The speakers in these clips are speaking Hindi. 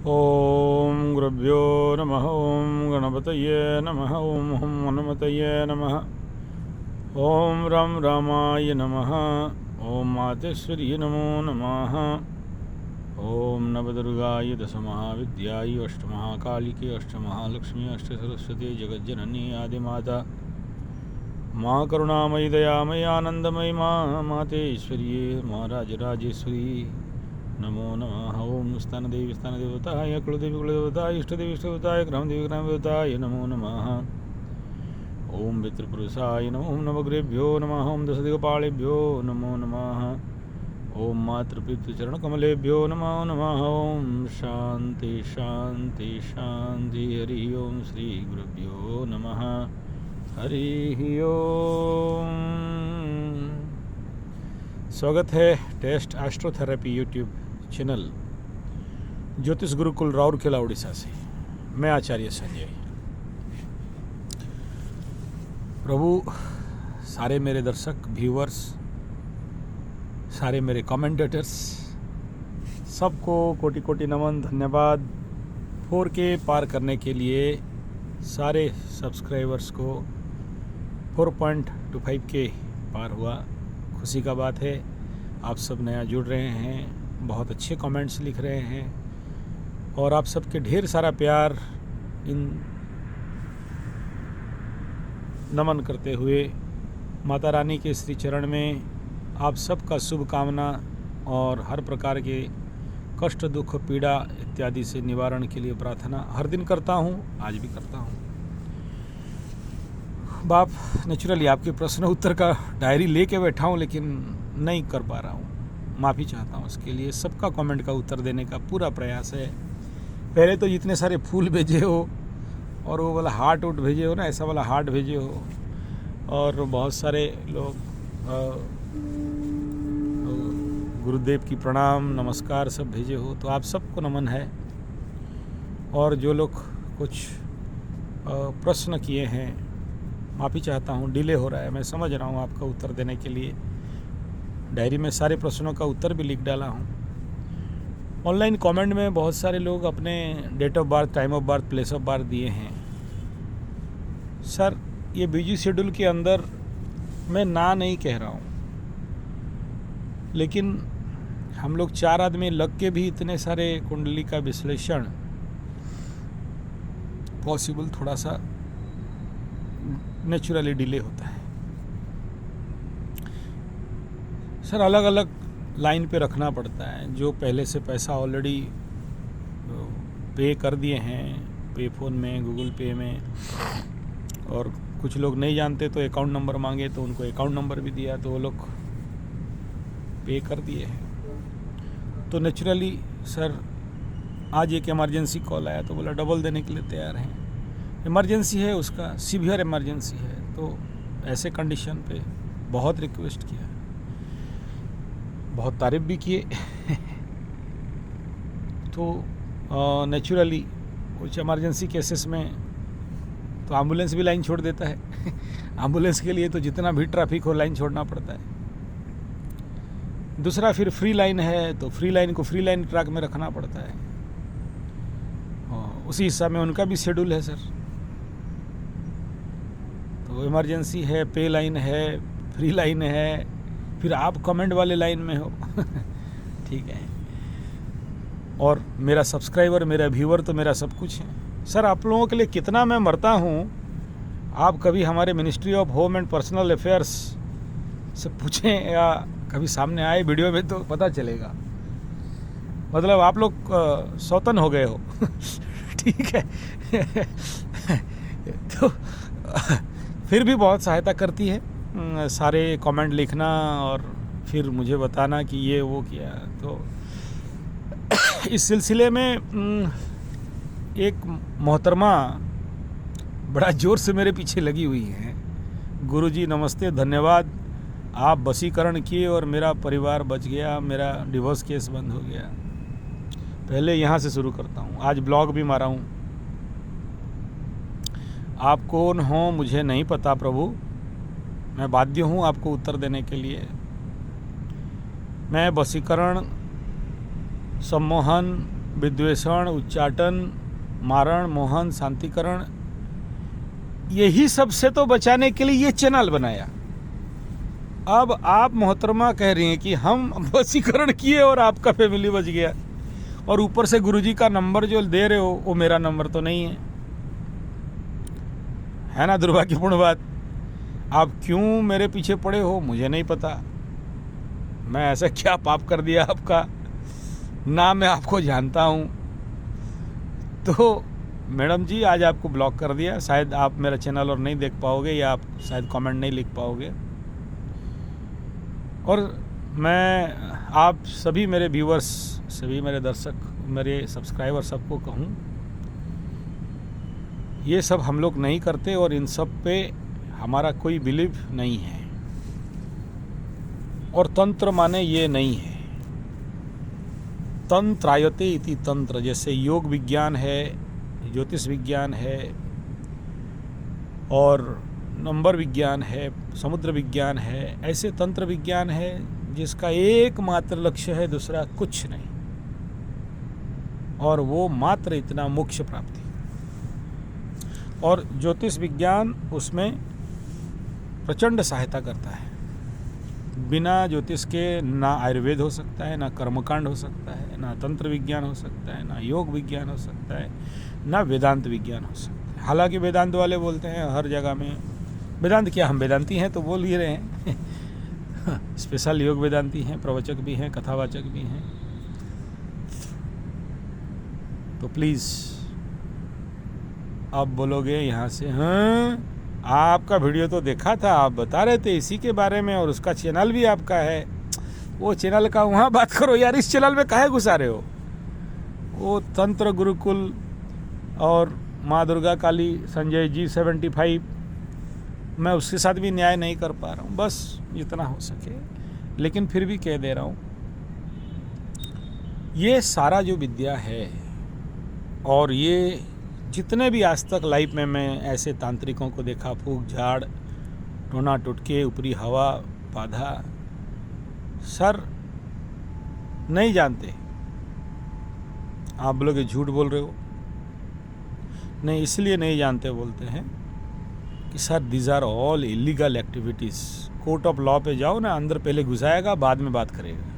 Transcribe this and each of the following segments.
ओम गुरुभ्यो नमः। ओम गणपतये नमः। ओम हम हनुमतये नमः। ओम राम रामाय नमः। ओम मातेश्वर्यै नमो नमः। ओम नवदुर्गाय दशमहाविद्याय अष्टमहाकालिके अष्टमहालक्ष्मी अष्टसरस्वती जगज्जननी आदिमाता माँ करुणामयी दयामयी आनंदमयी माँ मातेश्वर्यै माँ राजराजेश्वरी नमो नमः। ओम स्थानदेवी स्थानदेवताय कुलदेवी कुलदेवताय इष्टदेवी इष्टदेवताय ग्रामदेवी ग्रामदेवताय नमो नमः। ओम पितृपुरुषाय नमः। ओम नवग्रेभ्यो नमः। ओम दशदिक्पालेभ्यो नमो नमः। ओम मातृपितृचरणकमलेभ्यो नमो नमः। ओम शांति शांति शांति। हरि ओम श्री गुरुभ्यो नमः। हरि ओम। स्वागत है टेस्ट एस्ट्रोथेरेपी यूट्यूब चैनल ज्योतिष गुरुकुल राउरकेला उड़ीसा से। मैं आचार्य संजय। प्रभु सारे मेरे दर्शक व्यूअर्स, सारे मेरे कमेंटेटर्स, सबको कोटि कोटि नमन, धन्यवाद। 4K पार करने के लिए सारे सब्सक्राइबर्स को 4.25K पार हुआ, खुशी का बात है। आप सब नया जुड़ रहे हैं, बहुत अच्छे कमेंट्स लिख रहे हैं और आप सबके ढेर सारा प्यार इन नमन करते हुए माता रानी के श्री चरण में आप सबका शुभ कामना और हर प्रकार के कष्ट दुख पीड़ा इत्यादि से निवारण के लिए प्रार्थना हर दिन करता हूँ, आज भी करता हूँ। बाप नेचुरली आपके प्रश्न उत्तर का डायरी लेके बैठा हूँ, लेकिन नहीं कर पा रहा हूँ, माफ़ी चाहता हूँ उसके लिए। सबका कमेंट का उत्तर देने का पूरा प्रयास है। पहले तो जितने सारे फूल भेजे हो और वो वाला हार्ट उट भेजे हो ना, ऐसा वाला हार्ट भेजे हो, और बहुत सारे लोग गुरुदेव की प्रणाम नमस्कार सब भेजे हो, तो आप सबको नमन है। और जो लोग कुछ प्रश्न किए हैं, माफ़ी चाहता हूँ, डिले हो रहा है, मैं समझ रहा हूँ। आपका उत्तर देने के लिए डायरी में सारे प्रश्नों का उत्तर भी लिख डाला हूँ। ऑनलाइन कमेंट में बहुत सारे लोग अपने date of birth, time of birth, place of birth दिए हैं। सर, ये बिजी शेड्यूल के अंदर मैं ना नहीं कह रहा हूँ, लेकिन हम लोग 4 आदमी लग के भी इतने सारे कुंडली का विश्लेषण पॉसिबल थोड़ा सा नेचुरली डिले होता है। सर, अलग अलग लाइन पे रखना पड़ता है। जो पहले से पैसा ऑलरेडी पे कर दिए हैं, पे फ़ोन में, गूगल पे में, और कुछ लोग नहीं जानते तो अकाउंट नंबर मांगे तो उनको अकाउंट नंबर भी दिया, तो वो लोग पे कर दिए हैं। तो नेचुरली सर, आज एक इमरजेंसी कॉल आया तो बोला डबल देने के लिए तैयार हैं। इमरजेंसी है, उसका सीवियर इमरजेंसी है, तो ऐसे कंडीशन पे बहुत रिक्वेस्ट किया, बहुत तारीफ भी किए। तो नेचुरली कुछ इमरजेंसी केसेस में तो एम्बुलेंस भी लाइन छोड़ देता है। एम्बुलेंस के लिए तो जितना भी ट्रैफिक हो लाइन छोड़ना पड़ता है। दूसरा फिर फ्री लाइन है, तो फ्री लाइन को फ्री लाइन ट्रैक में रखना पड़ता है। उसी हिसाब में उनका भी शेड्यूल है सर। तो इमरजेंसी है, पे लाइन है, फ्री लाइन है, फिर आप कमेंट वाले लाइन में हो। ठीक है। और मेरा सब्सक्राइबर, मेरा व्यूअर तो मेरा सब कुछ है। सर, आप लोगों के लिए कितना मैं मरता हूँ, आप कभी हमारे ministry of home and personal affairs से पूछें या कभी सामने आए वीडियो में तो पता चलेगा। मतलब आप लोग सौतन हो गए हो। ठीक है। तो फिर भी बहुत सहायता करती है सारे कमेंट लिखना और फिर मुझे बताना कि ये वो किया। तो इस सिलसिले में एक मोहतरमा बड़ा ज़ोर से मेरे पीछे लगी हुई हैं। गुरुजी नमस्ते, धन्यवाद, आप वशीकरण किए और मेरा परिवार बच गया, मेरा डिवोर्स केस बंद हो गया। पहले यहाँ से शुरू करता हूँ, आज ब्लॉग भी मारा हूँ। आप कौन हो मुझे नहीं पता प्रभु, मैं बाध्य हूँ आपको उत्तर देने के लिए। मैं वशीकरण, सम्मोहन, विद्वेषण, उच्चाटन, मारण, मोहन, शांतिकरण, यही सब से तो बचाने के लिए ये चैनल बनाया। अब आप मोहतरमा कह रही हैं कि हम वशीकरण किए और आपका फैमिली बच गया, और ऊपर से गुरुजी का नंबर जो दे रहे हो वो मेरा नंबर तो नहीं है ना? दुर्भाग्यपूर्ण बात। आप क्यों मेरे पीछे पड़े हो मुझे नहीं पता। मैं ऐसा क्या पाप कर दिया आपका, ना मैं आपको जानता हूँ। तो मैडम जी आज आपको ब्लॉक कर दिया, शायद आप मेरा चैनल और नहीं देख पाओगे, या आप शायद कमेंट नहीं लिख पाओगे। और मैं आप सभी मेरे व्यूअर्स, सभी मेरे दर्शक, मेरे सब्सक्राइबर सबको कहूँ, ये सब हम लोग नहीं करते और इन सब पे हमारा कोई बिलीव नहीं है। और तंत्र माने ये नहीं है, तंत्रायते इति तंत्र, जैसे योग विज्ञान है, ज्योतिष विज्ञान है, और नंबर विज्ञान है, समुद्र विज्ञान है, ऐसे तंत्र विज्ञान है जिसका एकमात्र लक्ष्य है, दूसरा कुछ नहीं, और वो मात्र इतना मोक्ष प्राप्ति। और ज्योतिष विज्ञान उसमें प्रचंड सहायता करता है। बिना ज्योतिष के ना आयुर्वेद हो सकता है, ना कर्मकांड हो सकता है, ना तंत्र विज्ञान हो सकता है, ना योग विज्ञान हो सकता है, ना वेदांत विज्ञान हो सकता है। हालांकि वेदांत वाले बोलते हैं हर जगह में, वेदांत क्या, हम वेदांती हैं तो बोल ही रहे हैं। स्पेशल योग वेदांती हैं, प्रवचक भी हैं, कथावाचक भी हैं। तो प्लीज़ आप बोलोगे यहाँ से, हाँ आपका वीडियो तो देखा था, आप बता रहे थे इसी के बारे में, और उसका चैनल भी आपका है, वो चैनल का वहाँ बात करो यार, इस चैनल में काहे घुसा रहे हो? वो तंत्र गुरुकुल और माँ दुर्गा काली संजय जी 75, मैं उसके साथ भी न्याय नहीं कर पा रहा हूँ, बस जितना हो सके। लेकिन फिर भी कह दे रहा हूँ, ये सारा जो विद्या है, और ये जितने भी आज तक लाइफ में मैं ऐसे तांत्रिकों को देखा, फूक झाड़, टोना टुटके, ऊपरी हवा, पाधा, सर नहीं जानते। आप बोलोगे झूठ बोल रहे हो, नहीं इसलिए नहीं जानते बोलते हैं कि sir these are all illegal activities. Court of law पे जाओ ना, अंदर पहले घुसाएगा बाद में बात करेगा।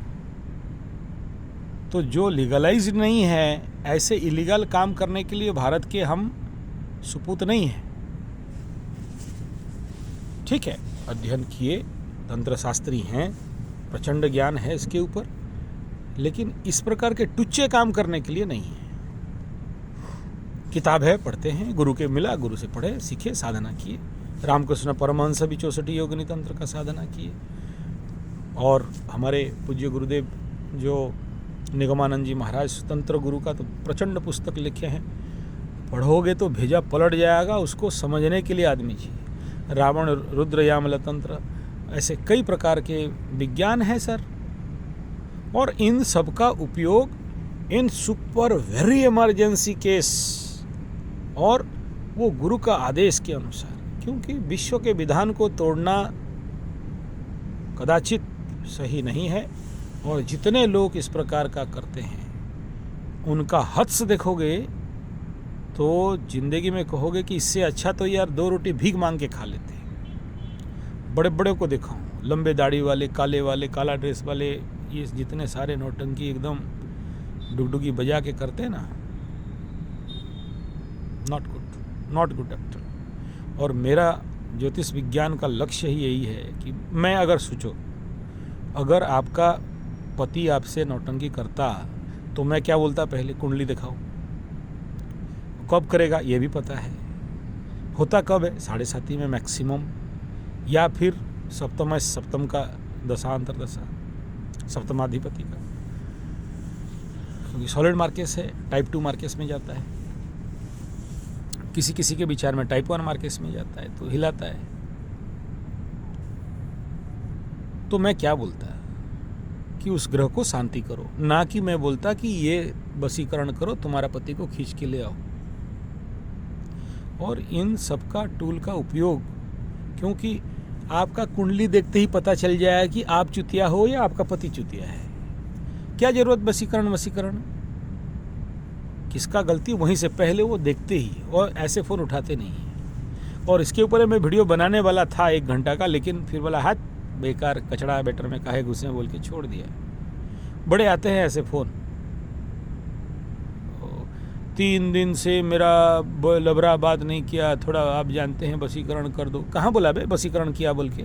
तो जो लीगलाइज नहीं है, ऐसे इलीगल काम करने के लिए भारत के हम सुपूत नहीं हैं। ठीक है, अध्ययन किए, तंत्र शास्त्री हैं, प्रचंड ज्ञान है इसके ऊपर, लेकिन इस प्रकार के टुच्चे काम करने के लिए नहीं है। किताब है, पढ़ते हैं, गुरु के मिला, गुरु से पढ़े, सीखे, साधना किए। रामकृष्ण परमहंस भी 64 योगिनी तंत्र का साधना किए, और हमारे पूज्य गुरुदेव जो निगमानंद जी महाराज तंत्र गुरु का तो प्रचंड पुस्तक लिखे हैं, पढ़ोगे तो भेजा पलट जाएगा, उसको समझने के लिए आदमी चाहिए। रावण रुद्र यामल तंत्र, ऐसे कई प्रकार के विज्ञान है सर, और इन सब का उपयोग इन सुपर वेरी इमरजेंसी केस और वो गुरु का आदेश के अनुसार, क्योंकि विश्व के विधान को तोड़ना कदाचित सही नहीं है। और जितने लोग इस प्रकार का करते हैं उनका हद्स देखोगे तो ज़िंदगी में कहोगे कि इससे अच्छा तो यार 2 रोटी भीख मांग के खा लेते। बड़े बड़े को देखा हूँ, लंबे दाढ़ी वाले, काले वाले, काला ड्रेस वाले, ये जितने सारे नौटंकी एकदम डुगडुगी बजा के करते हैं ना, नॉट गुड एक्टर। और मेरा ज्योतिष विज्ञान का लक्ष्य ही यही है कि मैं, अगर सोचो, अगर आपका पति आपसे नौटंकी करता तो मैं क्या बोलता, पहले कुंडली दिखाओ। कब करेगा ये भी पता है, होता कब है, 7.5 में मैक्सिमम, या फिर सप्तम का दशांतर दशा, सप्तमाधिपति का, क्योंकि सॉलिड मार्केस है, टाइप 2 मार्केस में जाता है, किसी किसी के विचार में टाइप 1 मार्केस में जाता है, तो हिलाता है। तो मैं क्या बोलता कि उस ग्रह को शांति करो, ना कि मैं बोलता कि ये वशीकरण करो, तुम्हारा पति को खींच के ले आओ। और इन सब का टूल का उपयोग, क्योंकि आपका कुंडली देखते ही पता चल जाएगा कि आप चुतिया हो या आपका पति चुतिया है। क्या जरूरत वशीकरण? किसका गलती वहीं से पहले वो देखते ही, और ऐसे फ़ोन उठाते नहीं हैं। और इसके ऊपर मैं वीडियो बनाने वाला था 1 घंटा का, लेकिन फिर बोला हाथ बेकार कचड़ा बेटर में काहे घुसे बोल के छोड़ दिया। बड़े आते हैं ऐसे फ़ोन, 3 दिन से मेरा लबरा बात नहीं किया, थोड़ा आप जानते हैं बसीकरण कर दो। कहाँ बोला बे बसीकरण किया बोल के?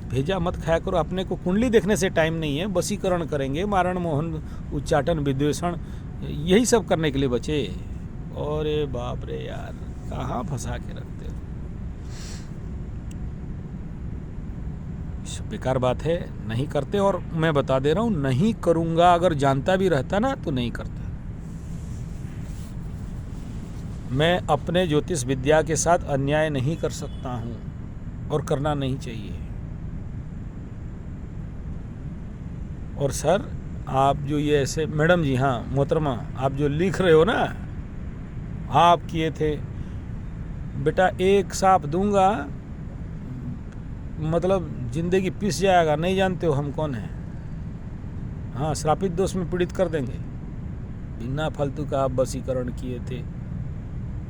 भेजा मत खाया करो। अपने को कुंडली देखने से टाइम नहीं है, बसीकरण करेंगे, मारण मोहन उच्चाटन विद्वेषण यही सब करने के लिए बचे। और बाप रे यार, कहाँ फंसा के रखते हो। बेकार बात है, नहीं करते। और मैं बता दे रहा हूँ, नहीं करूँगा, अगर जानता भी रहता ना तो नहीं करता। मैं अपने ज्योतिष विद्या के साथ अन्याय नहीं कर सकता हूँ, और करना नहीं चाहिए। और सर आप जो ये ऐसे, मैडम जी, हाँ मोहतरमा, आप जो लिख रहे हो ना, आप किए थे बेटा, एक साप दूंगा मतलब जिंदगी पिस जाएगा। नहीं जानते हो हम कौन हैं? हाँ, श्रापित दोष में पीड़ित कर देंगे। बिना फालतू का आप बसीकरण किए थे।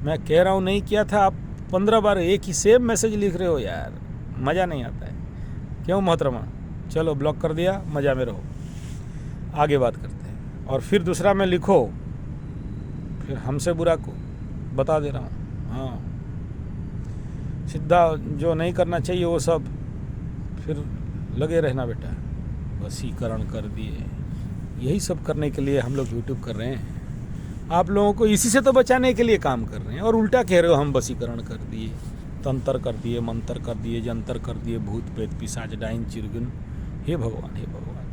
मैं कह रहा हूँ नहीं किया था, आप 15 बार एक ही सेम मैसेज लिख रहे हो यार, मज़ा नहीं आता है। क्यों मोहतरमा? चलो ब्लॉक कर दिया, मज़ा में रहो, आगे बात करते हैं। और फिर दूसरा में लिखो, फिर हमसे बुरा को बता दे रहा हूँ। हाँ, सीधा जो नहीं करना चाहिए वो सब फिर लगे रहना बेटा, वशीकरण कर दिए। यही सब करने के लिए हम लोग यूट्यूब कर रहे हैं, आप लोगों को इसी से तो बचाने के लिए काम कर रहे हैं। और उल्टा कह रहे हो हम वशीकरण कर दिए, तंत्र कर दिए, मंत्र कर दिए, जंतर कर दिए, भूत प्रेत पिशाच डाइन चिरगुन। हे भगवान, हे भगवान,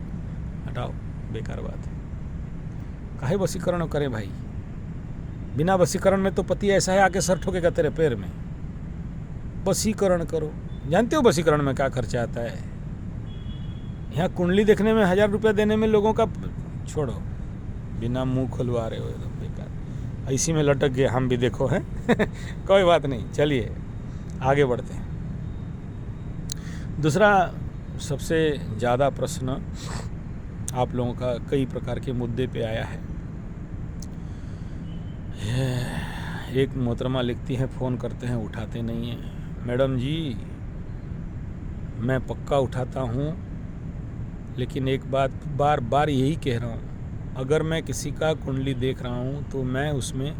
हटाओ, बेकार बात है। काहे वशीकरण करें भाई? बिना वशीकरण में तो पति ऐसा है आके सर ठोकेगा तेरे पैर में। वशीकरण करो। जानते हो वशीकरण में क्या खर्चा आता है? यहाँ कुंडली देखने में 1000 रुपया देने में लोगों का, छोड़ो, बिना मुंह खुलवा रहे हो, एकदम बेकार। इसी में लटक गए हम भी, देखो हैं। कोई बात नहीं, चलिए आगे बढ़ते हैं। दूसरा सबसे ज़्यादा प्रश्न आप लोगों का कई प्रकार के मुद्दे पे आया है। एक मोहतरमा लिखती हैं, फ़ोन करते हैं उठाते नहीं हैं। मैडम जी, मैं पक्का उठाता हूँ, लेकिन एक बात बार बार यही कह रहा हूँ, अगर मैं किसी का कुंडली देख रहा हूँ तो मैं उसमें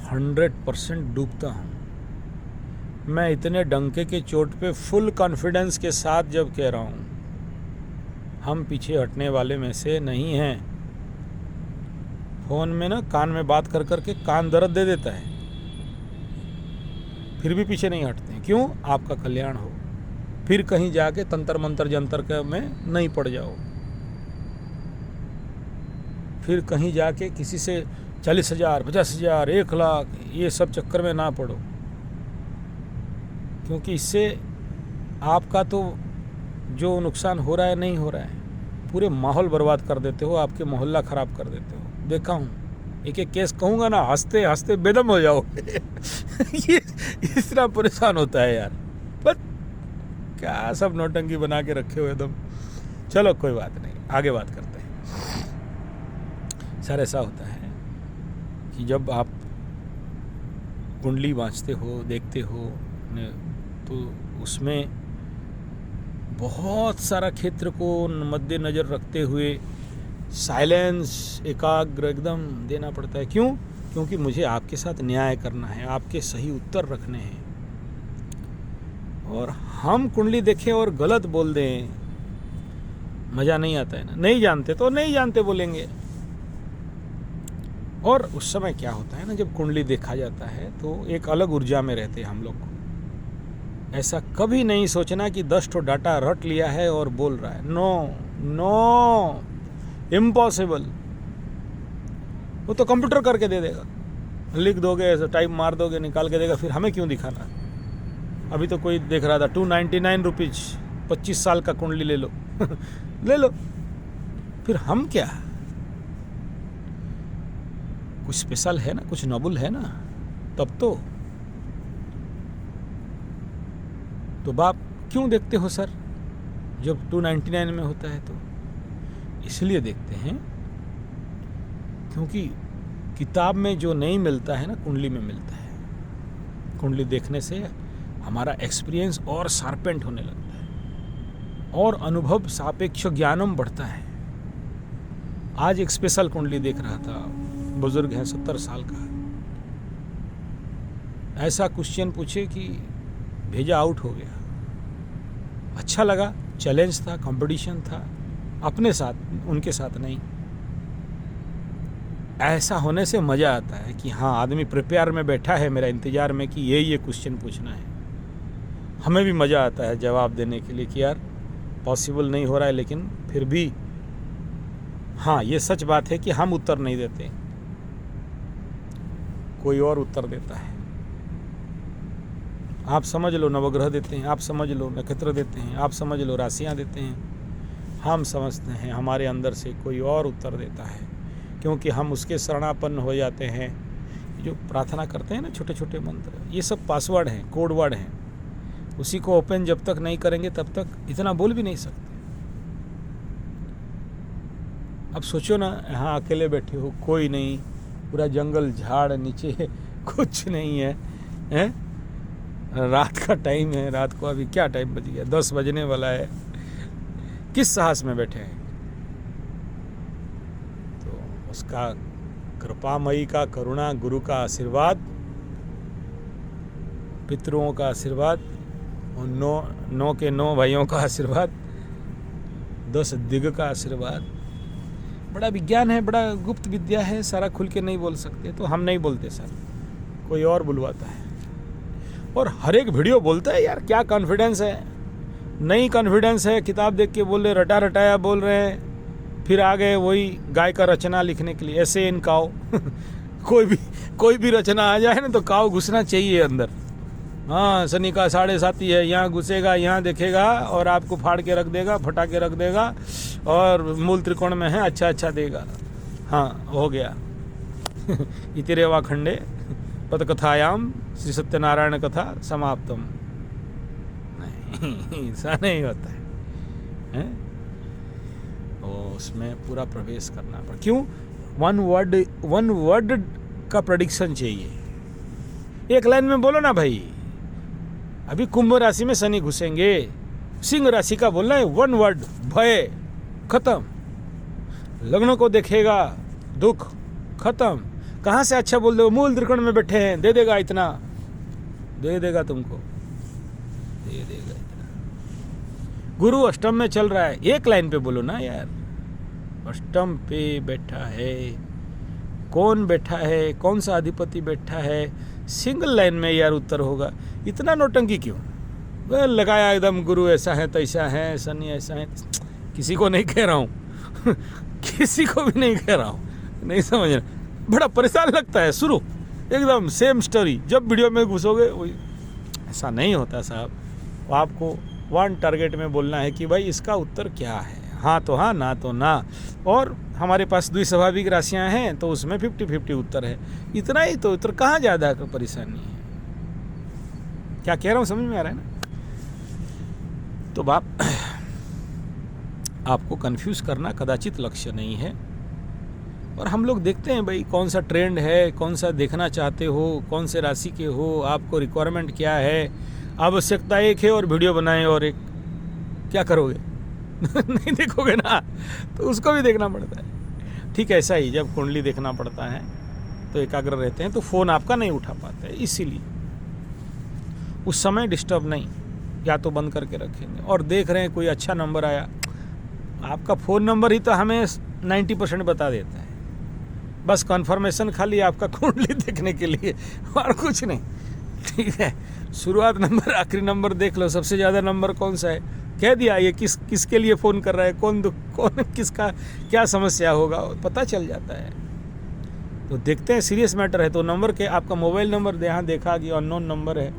100% डूबता हूँ। मैं इतने डंके के चोट पे फुल कॉन्फिडेंस के साथ जब कह रहा हूँ, हम पीछे हटने वाले में से नहीं हैं। फ़ोन में ना कान में बात कर कर के कान दर्द दे देता है, फिर भी पीछे नहीं हटते हैं। क्यों? आपका कल्याण हो, फिर कहीं जाके तंत्र मंत्र जंतर के में नहीं पड़ जाओ, फिर कहीं जाके किसी से 40,000 50,000 1 लाख ये सब चक्कर में ना पड़ो। क्योंकि इससे आपका तो जो नुकसान हो रहा है नहीं हो रहा है, पूरे माहौल बर्बाद कर देते हो, आपके मोहल्ला ख़राब कर देते हो। देखा हूँ, एक एक केस कहूँगा ना, हंसते हंसते बेदम हो जाओ। ये इस तरह परेशान होता है यार, बस क्या सब नौटंकी बना के रखे हो एकदम। चलो कोई बात नहीं, आगे बात करते हैं। सर ऐसा होता है कि जब आप कुंडली वाँचते हो, देखते हो, तो उसमें बहुत सारा क्षेत्र को मद्देनज़र रखते हुए साइलेंस, एकाग्र एकदम देना पड़ता है। क्यों? क्योंकि मुझे आपके साथ न्याय करना है, आपके सही उत्तर रखने हैं। और हम कुंडली देखें और गलत बोल दें, मज़ा नहीं आता है ना। नहीं जानते तो नहीं जानते बोलेंगे। और उस समय क्या होता है ना, जब कुंडली देखा जाता है तो एक अलग ऊर्जा में रहते हैं हम लोग को। ऐसा कभी नहीं सोचना कि 10 ठो डाटा रट लिया है और बोल रहा है। No no, impossible. वो तो कंप्यूटर करके दे देगा, लिख दोगे, ऐसा टाइप मार दोगे, निकाल के देगा। फिर हमें क्यों दिखाना? अभी तो कोई देख रहा था 299 रुपीज़, 25 साल का कुंडली ले लो। ले लो। फिर हम क्या, कुछ स्पेशल है ना, कुछ नोबल है ना, तब तो बाप क्यों देखते हो सर जब 299 में होता है? तो इसलिए देखते हैं क्योंकि किताब में जो नहीं मिलता है ना, कुंडली में मिलता है। कुंडली देखने से हमारा एक्सपीरियंस और शार्पेंट होने लगता है और अनुभव सापेक्ष ज्ञानम बढ़ता है। आज एक स्पेशल कुंडली देख रहा था, बुजुर्ग है 70 साल का। ऐसा क्वेश्चन पूछे कि भेजा आउट हो गया। अच्छा लगा, चैलेंज था, कंपटीशन था, अपने साथ, उनके साथ नहीं। ऐसा होने से मज़ा आता है कि हाँ, आदमी प्रिपेयर में बैठा है मेरा इंतज़ार में कि ये क्वेश्चन पूछना है। हमें भी मज़ा आता है जवाब देने के लिए कि यार पॉसिबल नहीं हो रहा है, लेकिन फिर भी हाँ, ये सच बात है कि हम उत्तर नहीं देते, कोई और उत्तर देता है। आप समझ लो नवग्रह देते हैं, आप समझ लो नक्षत्र देते हैं, आप समझ लो राशियाँ देते हैं। हम समझते हैं हमारे अंदर से कोई और उत्तर देता है, क्योंकि हम उसके शरणापन्न हो जाते हैं। जो प्रार्थना करते हैं ना, छोटे छोटे मंत्र, ये सब पासवर्ड हैं, कोड वर्ड हैं। उसी को ओपन जब तक नहीं करेंगे तब तक इतना बोल भी नहीं सकते। अब सोचो ना, यहाँ अकेले बैठे हो, कोई नहीं, पूरा जंगल झाड़ नीचे कुछ नहीं है, हैं? रात का टाइम है, रात को अभी क्या टाइम बज गया, 10 बजने वाला है। किस साहस में बैठे हैं? तो उसका कृपामयी का करुणा, गुरु का आशीर्वाद, पितरों का आशीर्वाद, और 9 के 9 भाइयों का आशीर्वाद, 10 दिग का आशीर्वाद। बड़ा विज्ञान है, बड़ा गुप्त विद्या है, सारा खुल के नहीं बोल सकते, तो हम नहीं बोलते सर, कोई और बुलवाता है। और हर एक वीडियो बोलता है यार, क्या कॉन्फिडेंस है, नई कॉन्फिडेंस है। किताब देख के बोल रहे, रटा रटाया बोल रहे हैं, फिर आ गए वही गाय का रचना लिखने के लिए, ऐसे इन काओ कोई भी रचना आ जाए ना तो काओ घुसना चाहिए अंदर। हाँ, शनि का 7.5 है, यहाँ घुसेगा, यहाँ देखेगा और आपको फाड़ के रख देगा, फटा के रख देगा, और मूल त्रिकोण में है, अच्छा देगा। हाँ, हो गया। इतिरेवा खंडे पदकथायाम श्री सत्यनारायण कथा समाप्तम। नहीं, ऐसा नहीं होता है? उसमें पूरा प्रवेश करना पड़ा। क्यों? वन वर्ड का प्रेडिक्शन चाहिए। एक लाइन में बोलो ना भाई। अभी कुंभ राशि में शनि घुसेंगे, सिंह राशि का बोलना है 1 वर्ड, भय खत्म। लग्न को देखेगा, दुख खत्म। कहाँ से अच्छा बोल दो, मूल त्रिकोण में बैठे हैं, दे देगा इतना, दे देगा तुमको, दे देगा इतना। गुरु अष्टम में चल रहा है, एक लाइन पे बोलो ना यार। अष्टम पे बैठा है, कौन बैठा है, कौन सा अधिपति बैठा है, सिंगल लाइन में यार उत्तर होगा। इतना नौटंकी क्यों? वह लगाया एकदम, गुरु ऐसा है, तैसा है, शनि ऐसा है। किसी को नहीं कह रहा हूँ किसी को भी नहीं कह रहा हूँ, नहीं समझना। बड़ा परेशान लगता है, शुरू एकदम सेम स्टोरी, जब वीडियो में घुसोगे वही। ऐसा नहीं होता साहब। आपको 1 टारगेट में बोलना है कि भाई इसका उत्तर क्या है, हाँ तो हाँ, ना तो ना। और हमारे पास द्विस्वाभाविक राशियाँ हैं तो उसमें 50-50 उत्तर है। इतना ही तो उत्तर, कहाँ ज़्यादा परेशानी है? क्या कह रहा हूँ समझ में आ रहा है ना? तो बाप, आपको कंफ्यूज करना कदाचित लक्ष्य नहीं है। और हम लोग देखते हैं भाई कौन सा ट्रेंड है, कौन सा देखना चाहते हो, कौन से राशि के हो, आपको रिक्वायरमेंट क्या है। आवश्यकता एक है और वीडियो बनाएं और एक, क्या करोगे? नहीं देखोगे ना, तो उसको भी देखना पड़ता है। ठीक ऐसा ही जब कुंडली देखना पड़ता है तो एकाग्र रहते हैं, तो फ़ोन आपका नहीं उठा पाता है, इसीलिए उस समय डिस्टर्ब नहीं, या तो बंद करके रखेंगे। और देख रहे हैं कोई अच्छा नंबर आया, आपका फ़ोन नंबर ही तो हमें 90% बता देता है। बस कन्फर्मेशन खाली आपका कुंडली देखने के लिए, और कुछ नहीं। ठीक है, शुरुआत नंबर, आखिरी नंबर देख लो, सबसे ज़्यादा नंबर कौन सा है, कह दिया। ये किसके लिए फ़ोन कर रहा है, कौन किसका क्या समस्या होगा, पता चल जाता है। तो देखते हैं, सीरियस मैटर है तो नंबर के, आपका मोबाइल नंबर यहाँ देखा कि अननोन नंबर है,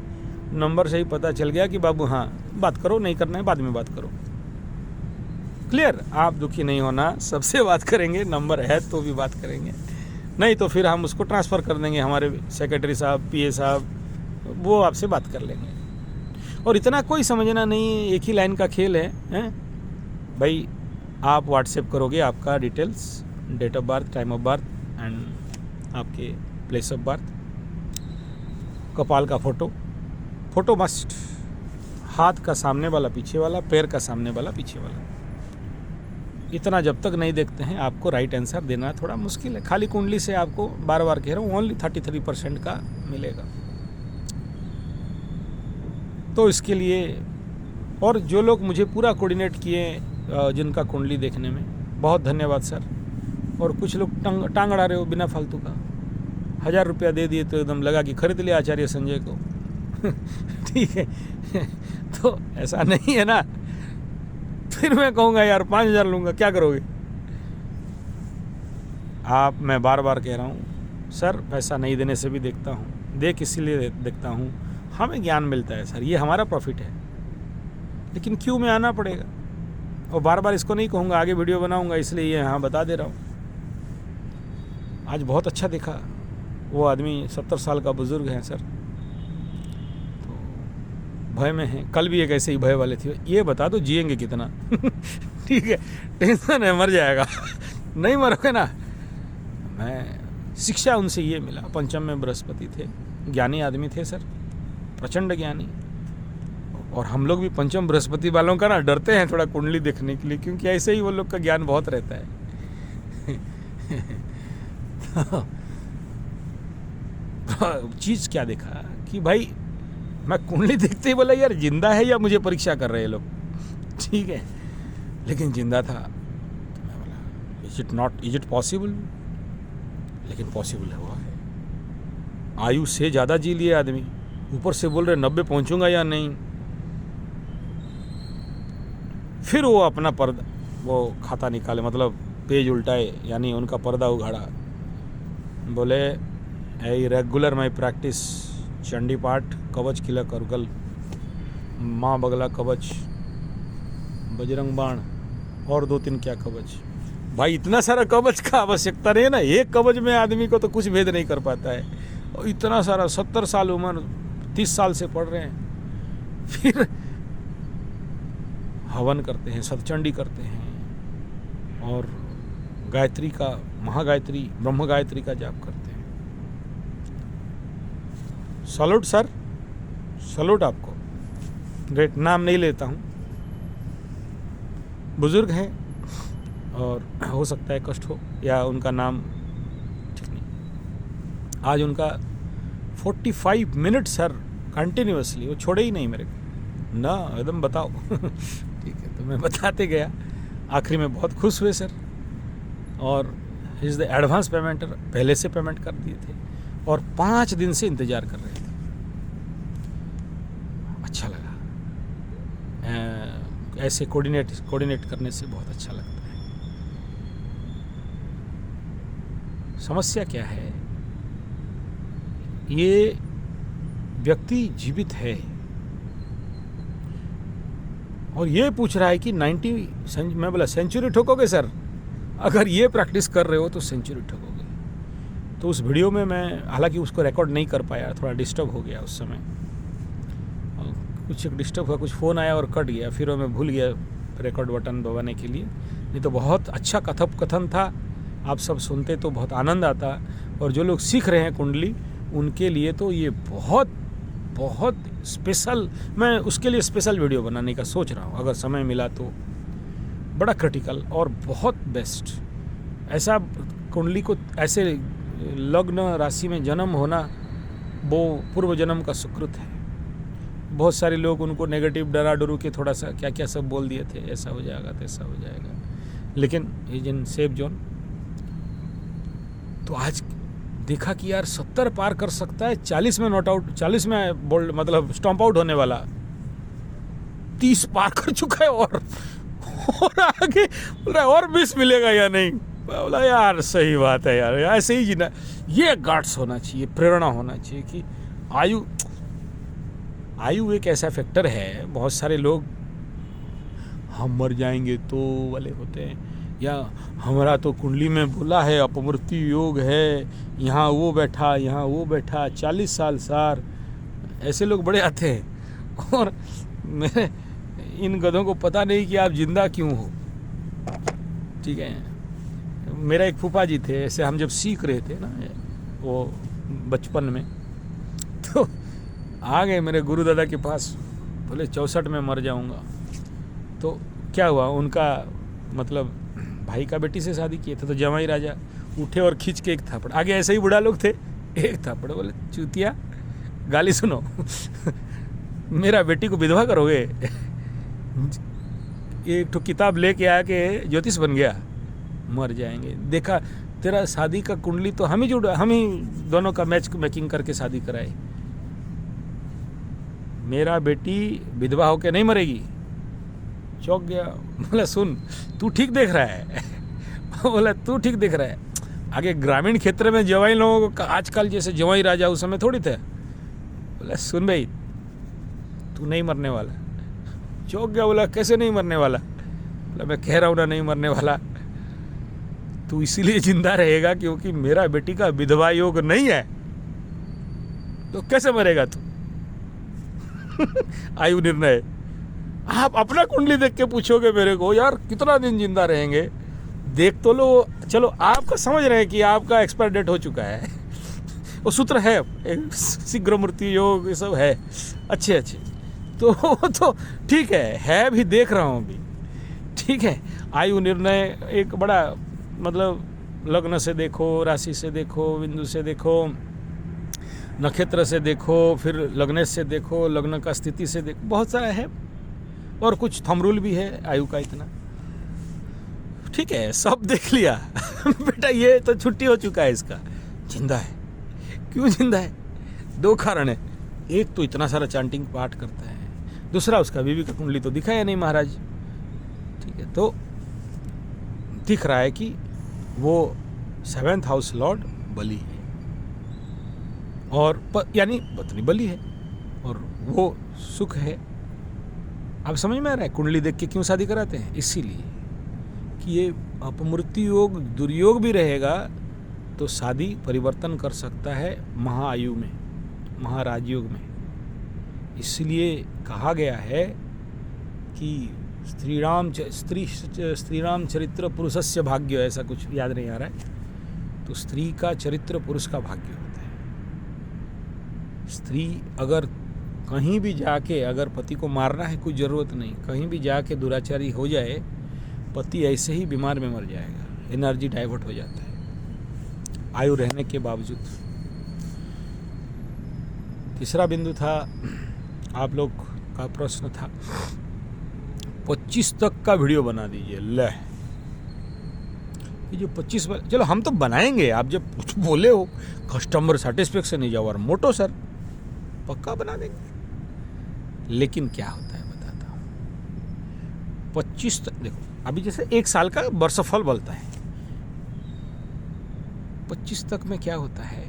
नंबर से ही पता चल गया कि बाबू हाँ बात करो, नहीं करना है बाद में बात करो। क्लियर? आप दुखी नहीं होना, सबसे बात करेंगे, नंबर है तो भी बात करेंगे, नहीं तो फिर हम उसको ट्रांसफ़र कर देंगे हमारे सेक्रेटरी साहब, पीए साहब, वो आपसे बात कर लेंगे। और इतना कोई समझना नहीं, एक ही लाइन का खेल है, हैं भाई। आप व्हाट्सएप करोगे आपका details, date of birth, time of birth, and आपके प्लेस ऑफ बर्थ, कपाल का फोटो मस्ट, हाथ का सामने वाला पीछे वाला, पैर का सामने वाला पीछे वाला। इतना जब तक नहीं देखते हैं आपको राइट आंसर देना थोड़ा मुश्किल है। खाली कुंडली से आपको बार बार कह रहा हूँ ओनली 33% का मिलेगा। तो इसके लिए, और जो लोग मुझे पूरा कोऑर्डिनेट किए जिनका कुंडली देखने में, बहुत धन्यवाद सर। और कुछ लोग टांग अड़ा रहे हो बिना फालतू का, 1000 रुपया दे दिए तो एकदम लगा कि खरीद लिया आचार्य संजय को। ठीक है, तो ऐसा नहीं है ना। फिर मैं कहूँगा यार 5000 लूँगा, क्या करोगे आप? मैं बार बार कह रहा हूँ सर, पैसा नहीं देने से भी देखता हूँ, देख इसीलिए देखता हूँ, हमें ज्ञान मिलता है सर, ये हमारा प्रॉफिट है। लेकिन क्यों में आना पड़ेगा? और बार बार इसको नहीं कहूँगा, आगे वीडियो बनाऊँगा, इसलिए ये यहाँ बता दे रहा हूँ। आज बहुत अच्छा देखा, वो आदमी 70 साल का बुज़ुर्ग है सर, तो भय में है। कल भी एक ऐसे ही भय वाले थे, ये बता दो जिएंगे कितना? ठीक है, टेंशन है, मर जाएगा। नहीं मरोगे ना। मैं शिक्षा उनसे ये मिला, पंचम में बृहस्पति थे, ज्ञानी आदमी थे सर, प्रचंड ज्ञानी। और हम लोग भी पंचम बृहस्पति वालों का ना डरते हैं थोड़ा कुंडली देखने के लिए, क्योंकि ऐसे ही वो लोग का ज्ञान बहुत रहता है। चीज़ क्या देखा कि भाई मैं कुंडली देखते ही बोला यार जिंदा है या मुझे परीक्षा कर रहे हैं लोग। ठीक है, लेकिन जिंदा था। तो मैं बोला इज इट पॉसिबल? लेकिन पॉसिबल हुआ है। आयु से ज़्यादा जी लिए आदमी, ऊपर से बोल रहे 90 पहुंचूंगा या नहीं। फिर वो अपना पर्दा, वो खाता निकाले, मतलब पेज उल्टाए, यानी उनका पर्दा उघाड़ा। बोले a regular my practice, Chandi पाठ, कवच किला करगल, माँ बगला कवच, बजरंग बाण और 2-3 क्या कवच। भाई इतना सारा कवच का आवश्यकता नहीं है ना, एक कवच में आदमी को तो कुछ भेद नहीं कर पाता है। और इतना सारा 70 साल उम्र, 30 साल से पढ़ रहे हैं। फिर हवन करते हैं, सतचंडी करते हैं, और गायत्री का, महागायत्री, ब्रह्म गायत्री का जाप करते हैं। सैल्यूट सर, सैल्यूट आपको। ग्रेट। नाम नहीं लेता हूँ, बुजुर्ग हैं और हो सकता है कष्ट हो या उनका नाम ठीक नहीं। आज उनका 45 मिनट सर कंटिन्यूअसली, वो छोड़े ही नहीं मेरे को ना, एकदम बताओ। ठीक है, तो मैं बताते गया। आखिरी में बहुत खुश हुए सर, और इज़ द एडवांस पेमेंटर, पहले से पेमेंट कर दिए थे और 5 दिन से इंतज़ार कर रहे थे। अच्छा लगा, ऐसे कोऑर्डिनेट करने से बहुत अच्छा लगता है। समस्या क्या है, ये व्यक्ति जीवित है और ये पूछ रहा है कि 90, मैं बोला सेंचुरी ठोकोगे सर? अगर ये प्रैक्टिस कर रहे हो तो सेंचुरी ठोकोगे। तो उस वीडियो में मैं, हालांकि उसको रिकॉर्ड नहीं कर पाया, थोड़ा डिस्टर्ब हो गया उस समय, कुछ डिस्टर्ब हुआ, कुछ फ़ोन आया और कट गया, फिर मैं भूल गया रिकॉर्ड बटन दबाने के लिए। नहीं तो बहुत अच्छा कथन था, आप सब सुनते तो बहुत आनंद आता। और जो लोग सीख रहे हैं कुंडली, उनके लिए तो ये बहुत बहुत स्पेशल, मैं उसके लिए स्पेशल वीडियो बनाने का सोच रहा हूँ, अगर समय मिला तो। बड़ा क्रिटिकल और बहुत बेस्ट। ऐसा कुंडली को, ऐसे लग्न राशि में जन्म होना, वो पूर्व जन्म का सुकृत है। बहुत सारे लोग उनको नेगेटिव डरा डरू के थोड़ा सा क्या क्या सब बोल दिए थे, ऐसा हो जाएगा तैसा हो जाएगा, लेकिन इज इन सेफ जोन। तो आज देखा कि यार 70 पार कर सकता है, 40 में नॉट आउट, 40 में बोल्ड, मतलब स्टॉम्प आउट होने वाला, 30 पार कर चुका है और आगे बोल रहा है और 20 मिलेगा या नहीं। बोला यार सही बात है यार, ऐसे ही जीना। ये गाट्स होना चाहिए, प्रेरणा होना चाहिए कि आयु एक ऐसा फैक्टर है। बहुत सारे लोग हम मर जाएंगे तो वाले होते हैं, या हमारा तो कुंडली में बोला है अपमृत्यु योग है, यहाँ वो बैठा, यहाँ वो बैठा, 40 साल सार, ऐसे लोग बड़े आते हैं। और मेरे इन गधों को पता नहीं कि आप जिंदा क्यों हो। ठीक है, मेरा एक फूफा जी थे, ऐसे हम जब सीख रहे थे ना, वो बचपन में। तो आ गए मेरे गुरु दादा के पास, बोले 64 में मर जाऊंगा। तो क्या हुआ, उनका मतलब भाई का बेटी से शादी किए थे, तो जवाई राजा उठे और खींच के एक थापड़, आगे ऐसे ही बूढ़ा लोग थे, एक थापड़, बोले चूतिया गाली सुनो मेरा बेटी को विधवा करोगे एक तो किताब लेके आके ज्योतिष बन गया, मर जाएंगे। देखा तेरा शादी का कुंडली तो हम ही दोनों का मैच मेकिंग करके शादी कराए, मेरा बेटी विधवा होके नहीं मरेगी। चौंक गया, बोला सुन तू ठीक देख रहा है बोला तू ठीक देख रहा है, आगे ग्रामीण क्षेत्र में जवाई लोगों का आजकल जैसे जवाई राजा उस समय थोड़ी थे। बोला सुन भाई तू नहीं मरने वाला। चौंक गया, बोला कैसे नहीं मरने वाला? बोला मैं कह रहा हूँ ना नहीं मरने वाला, तू इसीलिए जिंदा रहेगा क्योंकि मेरा बेटी का विधवा योग नहीं है, तो कैसे मरेगा तू आयु निर्णय। आप अपना कुंडली देख के पूछोगे मेरे को यार कितना दिन जिंदा रहेंगे, देख तो लो। चलो आपका समझ रहे हैं कि आपका एक्सपायर डेट हो चुका है वो सूत्र है, शीघ्र मृत्यु योग ये सब है अच्छे, तो ठीक है भी देख रहा हूँ अभी, ठीक है। आयु निर्णय एक बड़ा मतलब लग्न से देखो, राशि से देखो, बिंदु से देखो, नक्षत्र से देखो, फिर लग्न से देखो, लग्न का स्थिति से देखो, बहुत सारा है। और कुछ थंब रूल भी है आयु का इतना, ठीक है सब देख लिया बेटा ये तो छुट्टी हो चुका है इसका, जिंदा है। क्यों जिंदा है? 2 कारण है, एक तो इतना सारा चांटिंग पाठ करता है, दूसरा उसका बीवी का कुंडली तो दिखाया नहीं महाराज, ठीक है। तो दिख रहा है कि वो 7th हाउस लॉर्ड बलि है, और यानी पत्नी बलि है, और वो सुख है। आप समझ में आ रहा है कुंडली देख के क्यों शादी कराते हैं? इसीलिए कि ये अपमृत्यु योग दुर्योग भी रहेगा तो शादी परिवर्तन कर सकता है महाआयु में, महाराजयोग में। इसलिए कहा गया है कि स्त्रीराम चरित्र पुरुषस्य भाग्य, ऐसा कुछ याद नहीं आ रहा है। तो स्त्री का चरित्र पुरुष का भाग्य होता है। स्त्री अगर कहीं भी जाके, अगर पति को मारना है कुछ ज़रूरत नहीं, कहीं भी जाके दुराचारी हो जाए, पति ऐसे ही बीमार में मर जाएगा, एनर्जी डाइवर्ट हो जाता है आयु रहने के बावजूद। तीसरा बिंदु था, आप लोग का प्रश्न था 25 तक का वीडियो बना दीजिए। ले ये जो 25, चलो हम तो बनाएंगे, आप जब कुछ बोले हो कस्टमर सेटिस्फेक्शन नहीं जाओ और मोटो सर पक्का बना देंगे। लेकिन क्या होता है बताता हूँ। 25 तक देखो, अभी जैसे 1 साल का वर्षफल बोलता है, 25 तक में क्या होता है,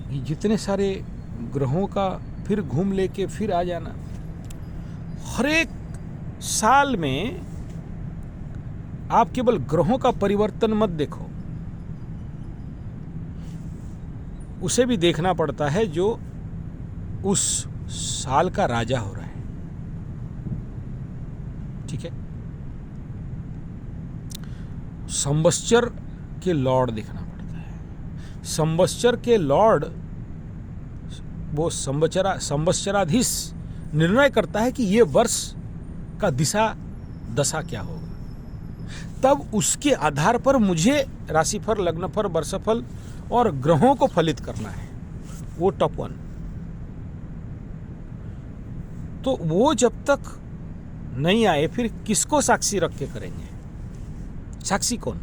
ये जितने सारे ग्रहों का फिर घूम लेके फिर आ जाना, हर एक साल में आप केवल ग्रहों का परिवर्तन मत देखो, उसे भी देखना पड़ता है जो उस साल का राजा हो रहा है, ठीक है। संवत्सर के लॉर्ड देखना पड़ता है। संवत्सर के लॉर्ड वो संवत्सराधीश निर्णय करता है कि ये वर्ष का दशा क्या होगा, तब उसके आधार पर मुझे राशिफल, लग्नफल, वर्षफल और ग्रहों को फलित करना है, वो टॉप 1। तो वो जब तक नहीं आए फिर किसको साक्षी रख के करेंगे? साक्षी कौन?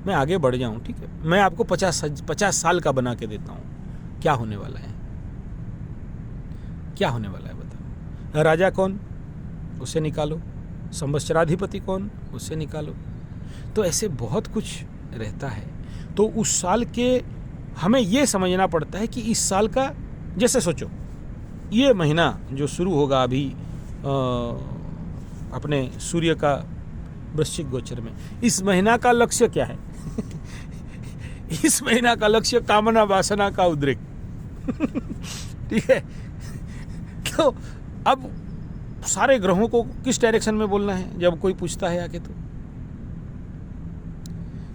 मैं आगे बढ़ जाऊं, ठीक है, मैं आपको 50 साल का बना के देता हूं। क्या होने वाला है, क्या होने वाला है बताओ। राजा कौन, उसे निकालो। संवत्सराधिपति कौन, उसे निकालो। तो ऐसे बहुत कुछ रहता है। तो उस साल के हमें ये समझना पड़ता है कि इस साल का, जैसे सोचो ये महीना जो शुरू होगा अभी अपने सूर्य का वृश्चिक गोचर में, इस महीना का लक्ष्य क्या है? इस महीना का लक्ष्य कामना वासना का उद्रेक ठीक है। तो अब सारे ग्रहों को किस डायरेक्शन में बोलना है जब कोई पूछता है आके, तो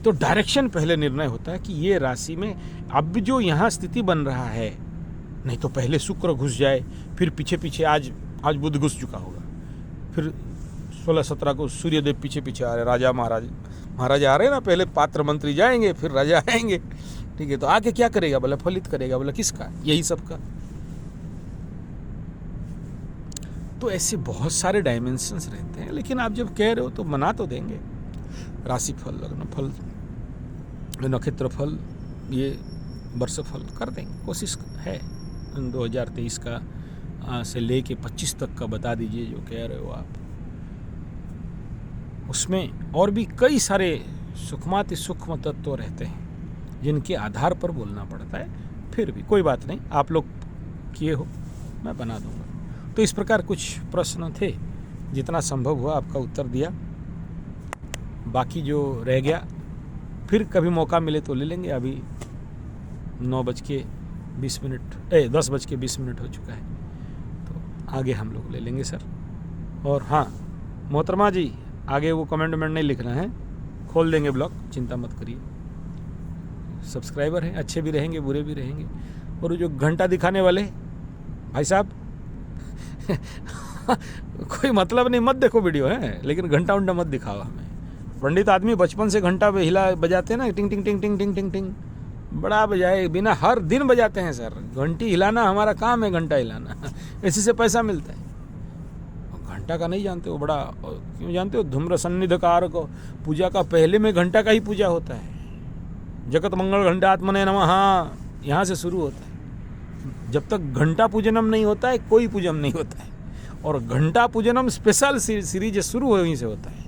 तो डायरेक्शन पहले निर्णय होता है कि ये राशि में अब जो यहाँ स्थिति बन रहा है, नहीं तो पहले शुक्र घुस जाए, फिर पीछे पीछे आज बुध घुस चुका होगा, फिर 16-17 को सूर्यदेव पीछे पीछे आ रहे, राजा महाराजा आ रहे ना, पहले पात्र मंत्री जाएंगे फिर राजा आएंगे, ठीक है। तो आके क्या करेगा, बोला फलित करेगा, बोला किसका, यही सबका। तो ऐसे बहुत सारे डायमेंशंस रहते हैं, लेकिन आप जब कह रहे हो तो मना तो देंगे। राशि फल, लग्न फल, नक्षत्र फल, ये वर्ष फल कर देंगे, कोशिश है। 2023 का से लेके 25 तक का बता दीजिए जो कह रहे हो आप। उसमें और भी कई सारे सूक्ष्माति सूक्ष्म तत्व रहते हैं जिनके आधार पर बोलना पड़ता है। फिर भी कोई बात नहीं, आप लोग किए हो, मैं बना दूंगा। तो इस प्रकार कुछ प्रश्न थे, जितना संभव हुआ आपका उत्तर दिया। बाकी जो रह गया फिर कभी मौका मिले तो ले लेंगे। अभी 10:20 हो चुका है, तो आगे हम लोग ले लेंगे सर। और हाँ मोहतरमा जी, आगे वो कमेंट नहीं लिखना है, खोल देंगे ब्लॉग, चिंता मत करिए। सब्सक्राइबर हैं, अच्छे भी रहेंगे बुरे भी रहेंगे। और जो घंटा दिखाने वाले भाई साहब कोई मतलब नहीं, मत देखो वीडियो है, लेकिन घंटा उंटा मत दिखाओ हमें। पंडित आदमी बचपन से घंटा हिला बजाते हैं ना, टिंग टिंग टिंग टिंग टिंग टिंग टिंग, बड़ा बजाए बिना, हर दिन बजाते हैं सर। घंटी हिलाना हमारा काम है, घंटा हिलाना इसी से पैसा मिलता है। घंटा का नहीं जानते हो, बड़ा क्यों जानते हो, धूम्र सन्निधकार को पूजा का पहले में घंटा का ही पूजा होता है। जगत मंगल घंटात्मने नमः, हाँ यहाँ से शुरू होता है। जब तक घंटा पूजनम नहीं होता है कोई पूजन नहीं होता है। और घंटा पूजनम स्पेशल सीरीज शुरू वहीं से होता है।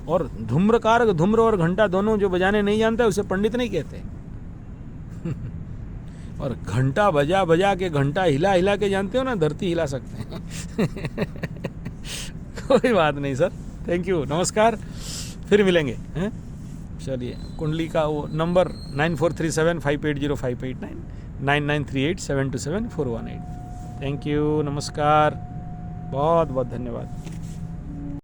और धूम्रकारक, धूम्र और घंटा दोनों जो बजाने नहीं जानता है उसे पंडित नहीं कहते और घंटा बजा बजा के, घंटा हिला हिला के, जानते हो ना, धरती हिला सकते हैं कोई बात नहीं सर, थैंक यू, नमस्कार, फिर मिलेंगे हैं। चलिए, कुंडली का वो नंबर 9437580589, 9938727418। थैंक यू, नमस्कार, बहुत बहुत धन्यवाद।